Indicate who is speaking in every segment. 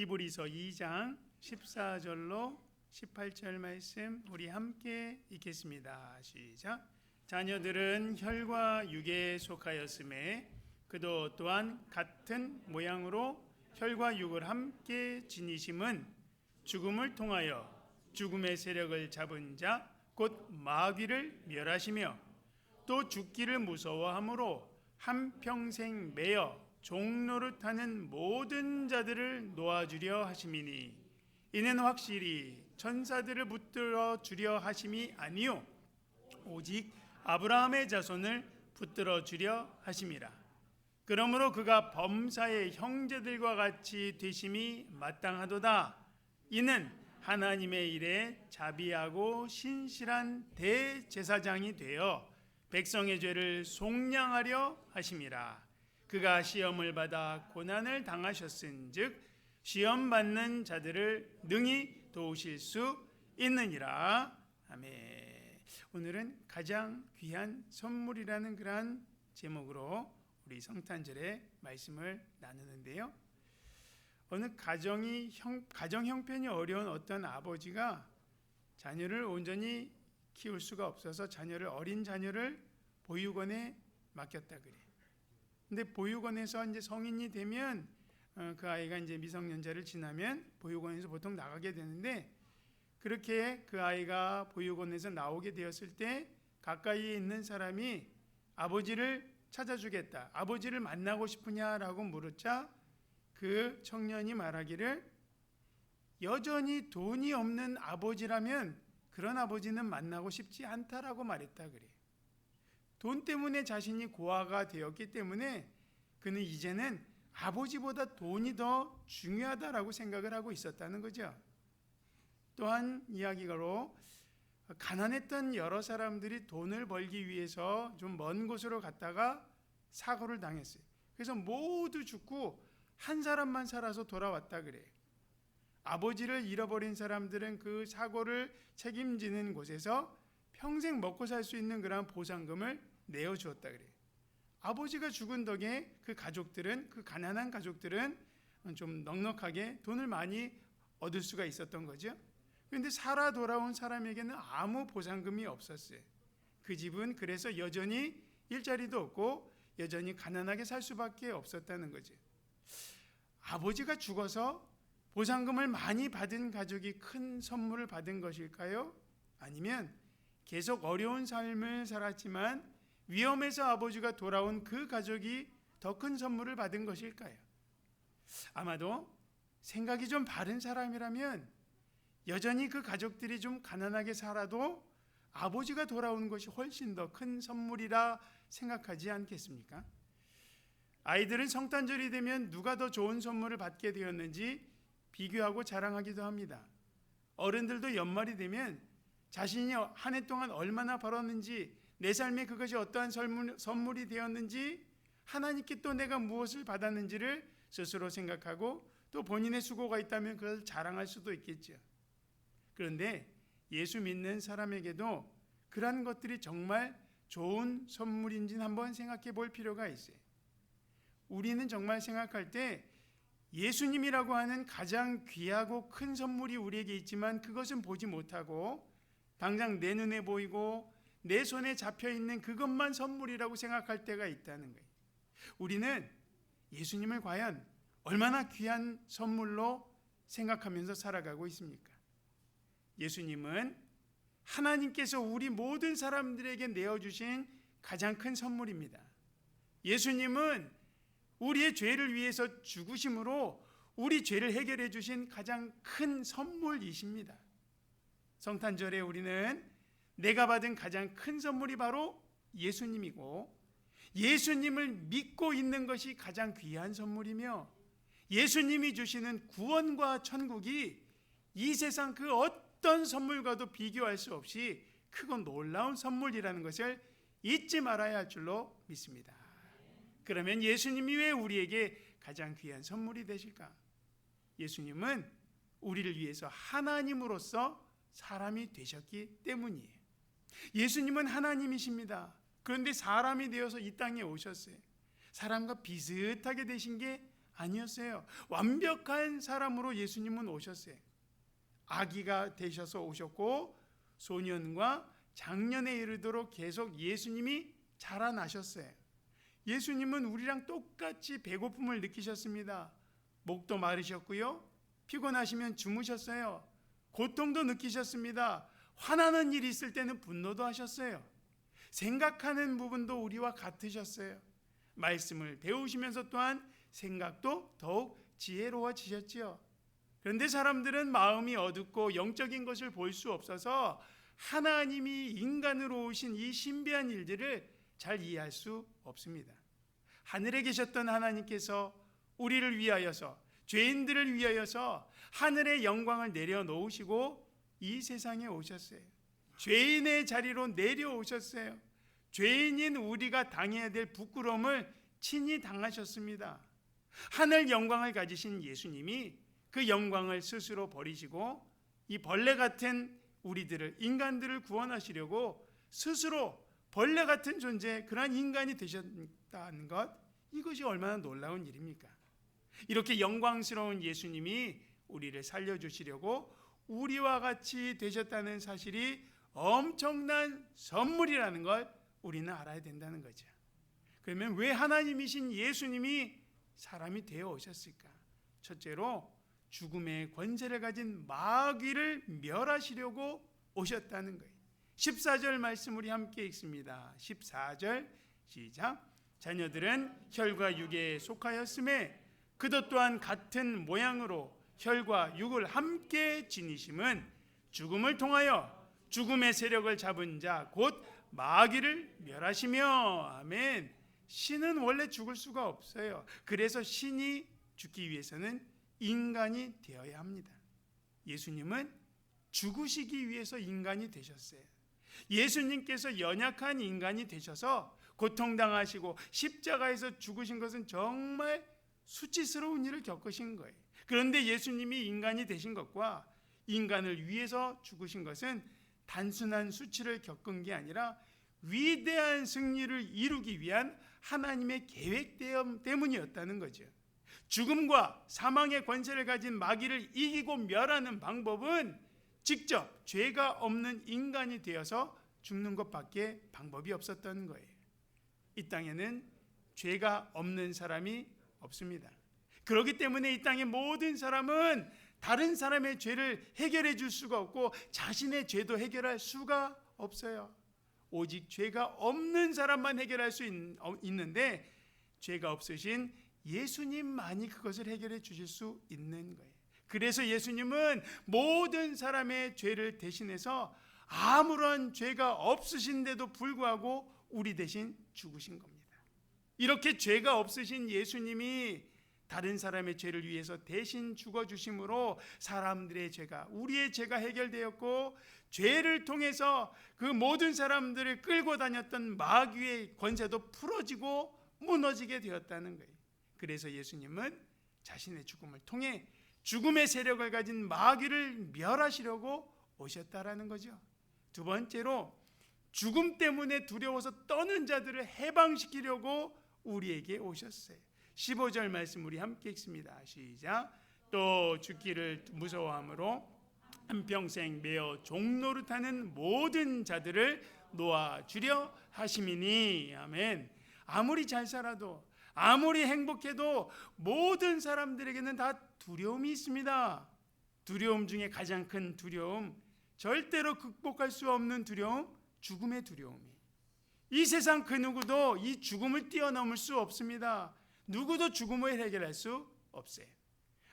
Speaker 1: 히브리서 2장 14절로 18절 말씀 우리 함께 읽겠습니다. 시작. 자녀들은 혈과 육에 속하였음에 그도 또한 같은 모양으로 혈과 육을 함께 지니심은 죽음을 통하여 죽음의 세력을 잡은 자 곧 마귀를 멸하시며 또 죽기를 무서워함으로 한평생 매여 종노릇하는 모든 자들을 놓아주려 하심이니 이는 확실히 천사들을 붙들어 주려 하심이 아니요 오직 아브라함의 자손을 붙들어 주려 하심이라. 그러므로 그가 범사의 형제들과 같이 되심이 마땅하도다. 이는 하나님의 일에 자비하고 신실한 대제사장이 되어 백성의 죄를 속량하려 하심이라. 그가 시험을 받아 고난을 당하셨은즉 시험 받는 자들을 능히 도우실 수 있느니라. 아멘. 오늘은 가장 귀한 선물이라는 그러한 제목으로 우리 성탄절의 말씀을 나누는데요. 어느 가정 형편이 어려운 어떤 아버지가 자녀를 온전히 키울 수가 없어서 어린 자녀를 보육원에 맡겼다 그래. 근데 보육원에서 이제 성인이 되면 그 아이가 이제 미성년자를 지나면 보육원에서 보통 나가게 되는데, 그렇게 그 아이가 보육원에서 나오게 되었을 때 가까이에 있는 사람이 아버지를 찾아주겠다, 아버지를 만나고 싶으냐라고 물었자 그 청년이 말하기를 여전히 돈이 없는 아버지라면 그런 아버지는 만나고 싶지 않다라고 말했다 그래. 돈 때문에 자신이 고아가 되었기 때문에 그는 이제는 아버지보다 돈이 더 중요하다라고 생각을 하고 있었다는 거죠. 또한 이야기로 가난했던 여러 사람들이 돈을 벌기 위해서 좀 먼 곳으로 갔다가 사고를 당했어요. 그래서 모두 죽고 한 사람만 살아서 돌아왔다 그래. 아버지를 잃어버린 사람들은 그 사고를 책임지는 곳에서 평생 먹고 살 수 있는 그런 보상금을 내어주었다 그래. 아버지가 죽은 덕에 그 가족들은, 그 가난한 가족들은 좀 넉넉하게 돈을 많이 얻을 수가 있었던 거죠. 그런데 살아 돌아온 사람에게는 아무 보상금이 없었어요. 그 집은 그래서 여전히 일자리도 없고 여전히 가난하게 살 수밖에 없었다는 거죠. 아버지가 죽어서 보상금을 많이 받은 가족이 큰 선물을 받은 것일까요? 아니면 계속 어려운 삶을 살았지만 위험해서 아버지가 돌아온 그 가족이 더 큰 선물을 받은 것일까요? 아마도 생각이 좀 바른 사람이라면 여전히 그 가족들이 좀 가난하게 살아도 아버지가 돌아오는 것이 훨씬 더 큰 선물이라 생각하지 않겠습니까? 아이들은 성탄절이 되면 누가 더 좋은 선물을 받게 되었는지 비교하고 자랑하기도 합니다. 어른들도 연말이 되면 자신이 한 해 동안 얼마나 벌었는지, 내 삶에 그것이 어떠한 선물이 되었는지, 하나님께 또 내가 무엇을 받았는지를 스스로 생각하고 또 본인의 수고가 있다면 그걸 자랑할 수도 있겠죠. 그런데 예수 믿는 사람에게도 그러한 것들이 정말 좋은 선물인지는 한번 생각해 볼 필요가 있어요. 우리는 정말 생각할 때 예수님이라고 하는 가장 귀하고 큰 선물이 우리에게 있지만 그것은 보지 못하고 당장 내 눈에 보이고 내 손에 잡혀 있는 그것만 선물이라고 생각할 때가 있다는 거예요. 우리는 예수님을 과연 얼마나 귀한 선물로 생각하면서 살아가고 있습니까? 예수님은 하나님께서 우리 모든 사람들에게 내어주신 가장 큰 선물입니다. 예수님은 우리의 죄를 위해서 죽으심으로 우리 죄를 해결해 주신 가장 큰 선물이십니다. 성탄절에 우리는 내가 받은 가장 큰 선물이 바로 예수님이고, 예수님을 믿고 있는 것이 가장 귀한 선물이며, 예수님이 주시는 구원과 천국이 이 세상 그 어떤 선물과도 비교할 수 없이 크고 놀라운 선물이라는 것을 잊지 말아야 할 줄로 믿습니다. 그러면 예수님이 왜 우리에게 가장 귀한 선물이 되실까? 예수님은 우리를 위해서 하나님으로서 사람이 되셨기 때문이에요. 예수님은 하나님이십니다. 그런데 사람이 되어서 이 땅에 오셨어요. 사람과 비슷하게 되신 게 아니었어요. 완벽한 사람으로 예수님은 오셨어요. 아기가 되셔서 오셨고 소년과 장년에 이르도록 계속 예수님이 자라나셨어요. 예수님은 우리랑 똑같이 배고픔을 느끼셨습니다. 목도 마르셨고요. 피곤하시면 주무셨어요. 고통도 느끼셨습니다. 화나는 일이 있을 때는 분노도 하셨어요. 생각하는 부분도 우리와 같으셨어요. 말씀을 배우시면서 또한 생각도 더욱 지혜로워지셨지요. 그런데 사람들은 마음이 어둡고 영적인 것을 볼 수 없어서 하나님이 인간으로 오신 이 신비한 일들을 잘 이해할 수 없습니다. 하늘에 계셨던 하나님께서 우리를 위하여서, 죄인들을 위하여서 하늘의 영광을 내려놓으시고 이 세상에 오셨어요. 죄인의 자리로 내려오셨어요. 죄인인 우리가 당해야 될 부끄러움을 친히 당하셨습니다. 하늘 영광을 가지신 예수님이 그 영광을 스스로 버리시고 이 벌레 같은 우리들을, 인간들을 구원하시려고 스스로 벌레 같은 존재, 그러한 인간이 되셨다는 것, 이것이 얼마나 놀라운 일입니까? 이렇게 영광스러운 예수님이 우리를 살려주시려고 우리와 같이 되셨다는 사실이 엄청난 선물이라는 걸 우리는 알아야 된다는 거죠. 그러면 왜 하나님이신 예수님이 사람이 되어 오셨을까? 첫째로 죽음의 권세를 가진 마귀를 멸하시려고 오셨다는 거예요. 14절 말씀 우리 함께 읽습니다. 14절 시작. 자녀들은 혈과 육에 속하였음에 그도 또한 같은 모양으로 혈과 육을 함께 지니심은 죽음을 통하여 죽음의 세력을 잡은 자 곧 마귀를 멸하시며. 아멘. 신은 원래 죽을 수가 없어요. 그래서 신이 죽기 위해서는 인간이 되어야 합니다. 예수님은 죽으시기 위해서 인간이 되셨어요. 예수님께서 연약한 인간이 되셔서 고통당하시고 십자가에서 죽으신 것은 정말 수치스러운 일을 겪으신 거예요. 그런데 예수님이 인간이 되신 것과 인간을 위해서 죽으신 것은 단순한 수치를 겪은 게 아니라 위대한 승리를 이루기 위한 하나님의 계획 때문이었다는 거죠. 죽음과 사망의 권세를 가진 마귀를 이기고 멸하는 방법은 직접 죄가 없는 인간이 되어서 죽는 것밖에 방법이 없었던 거예요. 이 땅에는 죄가 없는 사람이 없습니다. 그렇기 때문에 이 땅의 모든 사람은 다른 사람의 죄를 해결해 줄 수가 없고 자신의 죄도 해결할 수가 없어요. 오직 죄가 없는 사람만 해결할 수 있는데 죄가 없으신 예수님만이 그것을 해결해 주실 수 있는 거예요. 그래서 예수님은 모든 사람의 죄를 대신해서 아무런 죄가 없으신데도 불구하고 우리 대신 죽으신 겁니다. 이렇게 죄가 없으신 예수님이 다른 사람의 죄를 위해서 대신 죽어주심으로 사람들의 죄가, 우리의 죄가 해결되었고 죄를 통해서 그 모든 사람들을 끌고 다녔던 마귀의 권세도 풀어지고 무너지게 되었다는 거예요. 그래서 예수님은 자신의 죽음을 통해 죽음의 세력을 가진 마귀를 멸하시려고 오셨다라는 거죠. 두 번째로 죽음 때문에 두려워서 떠는 자들을 해방시키려고 우리에게 오셨어요. 15절 말씀 우리 함께 읽습니다. 시작. 또 죽기를 무서워함으로 한평생 매어 종노릇하는 모든 자들을 놓아주려 하심이니. 아멘. 아무리 잘 살아도 아무리 행복해도 모든 사람들에게는 다 두려움이 있습니다. 두려움 중에 가장 큰 두려움, 절대로 극복할 수 없는 두려움, 죽음의 두려움이. 이 세상 그 누구도 이 죽음을 뛰어넘을 수 없습니다. 누구도 죽음을 해결할 수 없어요.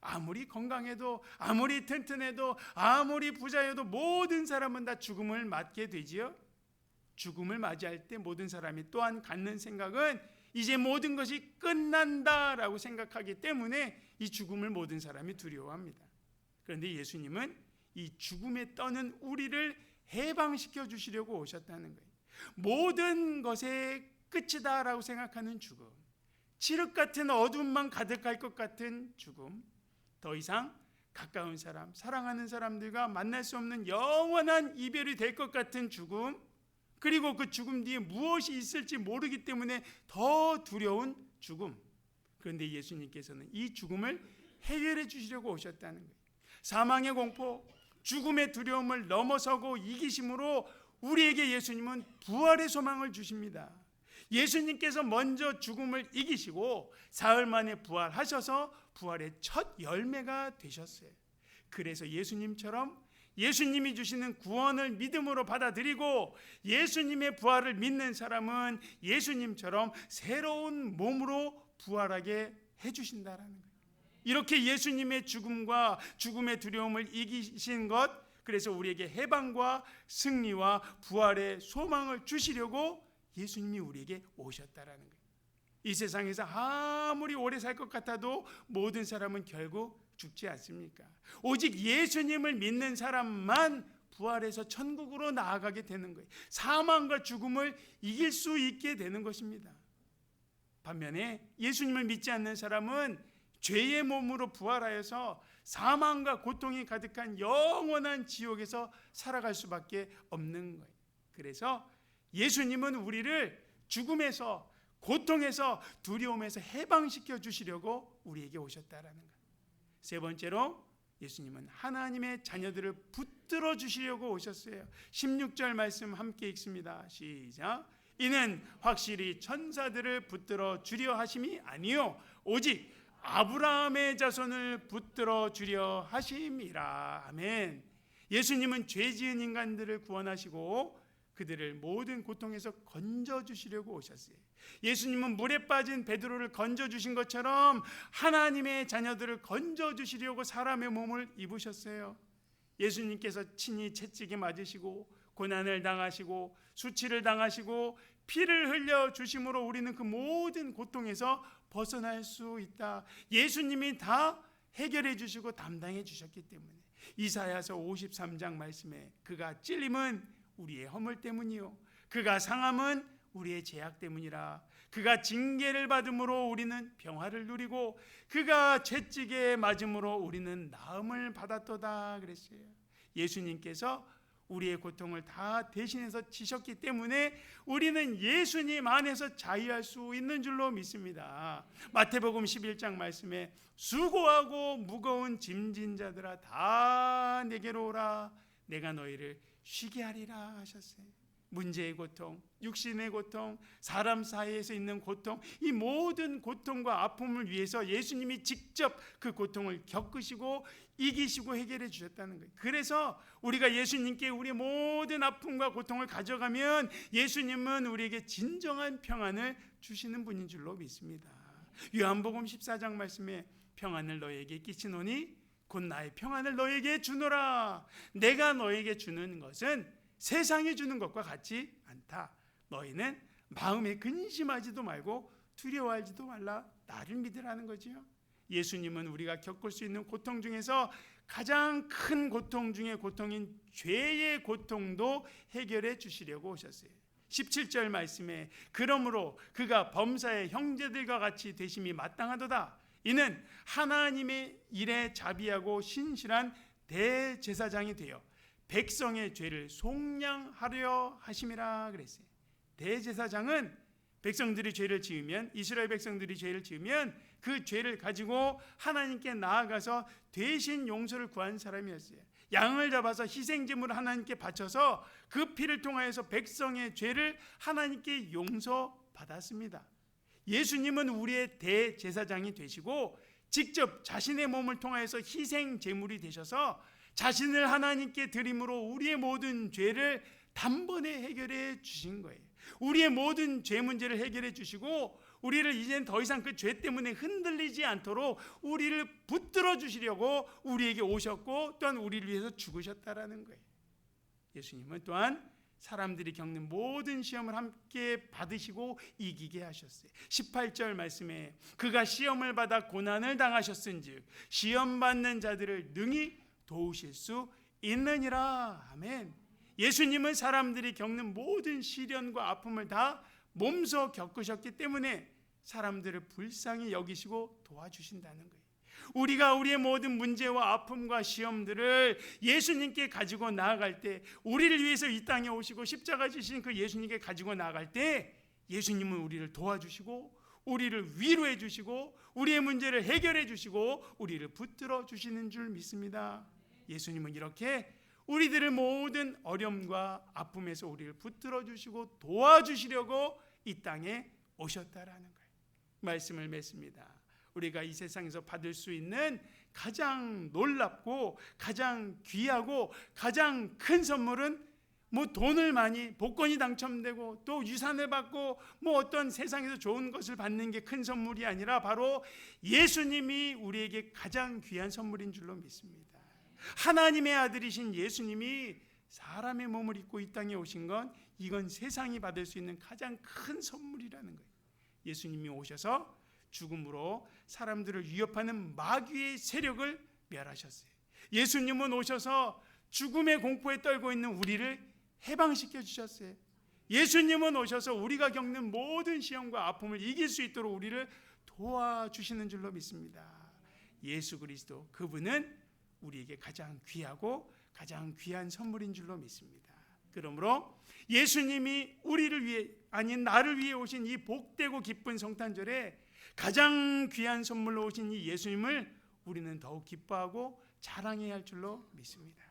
Speaker 1: 아무리 건강해도, 아무리 튼튼해도, 아무리 부자여도 모든 사람은 다 죽음을 맞게 되지요. 죽음을 맞이할 때 모든 사람이 또한 갖는 생각은 이제 모든 것이 끝난다라고 생각하기 때문에 이 죽음을 모든 사람이 두려워합니다. 그런데 예수님은 이 죽음에 떠는 우리를 해방시켜 주시려고 오셨다는 거예요. 모든 것의 끝이다라고 생각하는 죽음, 칠흑 같은 어둠만 가득할 것 같은 죽음, 더 이상 가까운 사람, 사랑하는 사람들과 만날 수 없는 영원한 이별이 될 것 같은 죽음, 그리고 그 죽음 뒤에 무엇이 있을지 모르기 때문에 더 두려운 죽음, 그런데 예수님께서는 이 죽음을 해결해 주시려고 오셨다는 거예요. 사망의 공포, 죽음의 두려움을 넘어서고 이기심으로 우리에게 예수님은 부활의 소망을 주십니다. 예수님께서 먼저 죽음을 이기시고 사흘 만에 부활하셔서 부활의 첫 열매가 되셨어요. 그래서 예수님처럼 예수님이 주시는 구원을 믿음으로 받아들이고 예수님의 부활을 믿는 사람은 예수님처럼 새로운 몸으로 부활하게 해주신다라는 거예요. 이렇게 예수님의 죽음과 죽음의 두려움을 이기신 것, 그래서 우리에게 해방과 승리와 부활의 소망을 주시려고 예수님이 우리에게 오셨다라는 거예요. 이 세상에서 아무리 오래 살 것 같아도 모든 사람은 결국 죽지 않습니까? 오직 예수님을 믿는 사람만 부활해서 천국으로 나아가게 되는 거예요. 사망과 죽음을 이길 수 있게 되는 것입니다. 반면에 예수님을 믿지 않는 사람은 죄의 몸으로 부활하여서 사망과 고통이 가득한 영원한 지옥에서 살아갈 수밖에 없는 거예요. 그래서 예수님은 우리를 죽음에서, 고통에서, 두려움에서 해방시켜 주시려고 우리에게 오셨다라는 거예요. 세 번째로 예수님은 하나님의 자녀들을 붙들어 주시려고 오셨어요. 16절 말씀 함께 읽습니다. 시작. 이는 확실히 천사들을 붙들어 주려 하심이 아니요 오직 아브라함의 자손을 붙들어 주려 하심이라. 아멘. 예수님은 죄 지은 인간들을 구원하시고 그들을 모든 고통에서 건져주시려고 오셨어요. 예수님은 물에 빠진 베드로를 건져주신 것처럼 하나님의 자녀들을 건져주시려고 사람의 몸을 입으셨어요. 예수님께서 친히 채찍에 맞으시고 고난을 당하시고 수치를 당하시고 피를 흘려 주심으로 우리는 그 모든 고통에서 벗어날 수 있다. 예수님이 다 해결해 주시고 담당해 주셨기 때문에 이사야서 53장 말씀에 그가 찔림은 우리의 허물 때문이요 그가 상함은 우리의 죄악 때문이라. 그가 징계를 받음으로 우리는 평화를 누리고 그가 채찍에 맞음으로 우리는 나음을 받았도다 그랬어요. 예수님께서 우리의 고통을 다 대신해서 지셨기 때문에 우리는 예수님 안에서 자유할 수 있는 줄로 믿습니다. 마태복음 11장 말씀에 수고하고 무거운 짐진 자들아 다 내게로 오라 내가 너희를 쉬게 하리라 하셨어요. 문제의 고통, 육신의 고통, 사람 사이에서 있는 고통, 이 모든 고통과 아픔을 위해서 예수님이 직접 그 고통을 겪으시고 이기시고 해결해 주셨다는 거예요. 그래서 우리가 예수님께 우리의 모든 아픔과 고통을 가져가면 예수님은 우리에게 진정한 평안을 주시는 분인 줄로 믿습니다. 요한복음 14장 말씀에 평안을 너에게 끼치노니 곧 나의 평안을 너에게 주노라. 내가 너에게 주는 것은 세상이 주는 것과 같지 않다. 너희는 마음에 근심하지도 말고 두려워하지도 말라. 나를 믿으라는 거지요. 예수님은 우리가 겪을 수 있는 고통 중에서 가장 큰 고통 중의 고통인 죄의 고통도 해결해 주시려고 오셨어요. 17절 말씀에 그러므로 그가 범사의 형제들과 같이 되심이 마땅하도다. 이는 하나님의 일에 자비하고 신실한 대제사장이 되어 백성의 죄를 속량하려 하심이라 그랬어요. 대제사장은 백성들이 죄를 지으면, 이스라엘 백성들이 죄를 지으면 그 죄를 가지고 하나님께 나아가서 대신 용서를 구한 사람이었어요. 양을 잡아서 희생제물을 하나님께 바쳐서 그 피를 통하여서 백성의 죄를 하나님께 용서받았습니다. 예수님은 우리의 대제사장이 되시고 직접 자신의 몸을 통하여서 희생제물이 되셔서 자신을 하나님께 드림으로 우리의 모든 죄를 단번에 해결해 주신 거예요. 우리의 모든 죄 문제를 해결해 주시고 우리를 이제는 더 이상 그 죄 때문에 흔들리지 않도록 우리를 붙들어 주시려고 우리에게 오셨고 또한 우리를 위해서 죽으셨다라는 거예요. 예수님은 또한 사람들이 겪는 모든 시험을 함께 받으시고 이기게 하셨어요. 18절 말씀에 그가 시험을 받아 고난을 당하셨은즉 시험 받는 자들을 능히 도우실 수 있느니라. 아멘. 예수님은 사람들이 겪는 모든 시련과 아픔을 다 몸소 겪으셨기 때문에 사람들을 불쌍히 여기시고 도와주신다는 거예요. 우리가 우리의 모든 문제와 아픔과 시험들을 예수님께 가지고 나아갈 때, 우리를 위해서 이 땅에 오시고 십자가 지신 그 예수님께 가지고 나아갈 때 예수님은 우리를 도와주시고 우리를 위로해 주시고 우리의 문제를 해결해 주시고 우리를 붙들어 주시는 줄 믿습니다. 예수님은 이렇게 우리들의 모든 어려움과 아픔에서 우리를 붙들어 주시고 도와주시려고 이 땅에 오셨다라는 거예요. 말씀을 맺습니다. 우리가 이 세상에서 받을 수 있는 가장 놀랍고 가장 귀하고 가장 큰 선물은 뭐 돈을 많이 복권이 당첨되고 또 유산을 받고 뭐 어떤 세상에서 좋은 것을 받는 게 큰 선물이 아니라 바로 예수님이 우리에게 가장 귀한 선물인 줄로 믿습니다. 하나님의 아들이신 예수님이 사람의 몸을 입고 이 땅에 오신 건 이건 세상이 받을 수 있는 가장 큰 선물이라는 거예요. 예수님이 오셔서 죽음으로 사람들을 위협하는 마귀의 세력을 멸하셨어요. 예수님은 오셔서 죽음의 공포에 떨고 있는 우리를 해방시켜 주셨어요. 예수님은 오셔서 우리가 겪는 모든 시험과 아픔을 이길 수 있도록 우리를 도와주시는 줄로 믿습니다. 예수 그리스도 그분은 우리에게 가장 귀하고 가장 귀한 선물인 줄로 믿습니다. 그러므로 예수님이 우리를 위해 아니 나를 위해 오신 이 복되고 기쁜 성탄절에 가장 귀한 선물로 오신 이 예수님을 우리는 더욱 기뻐하고 자랑해야 할 줄로 믿습니다.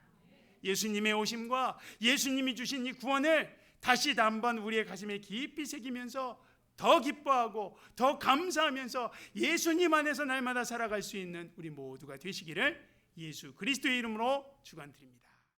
Speaker 1: 예수님의 오심과 예수님이 주신 이 구원을 다시 한번 우리의 가슴에 깊이 새기면서 더 기뻐하고 더 감사하면서 예수님 안에서 날마다 살아갈 수 있는 우리 모두가 되시기를 예수 그리스도의 이름으로 축원드립니다.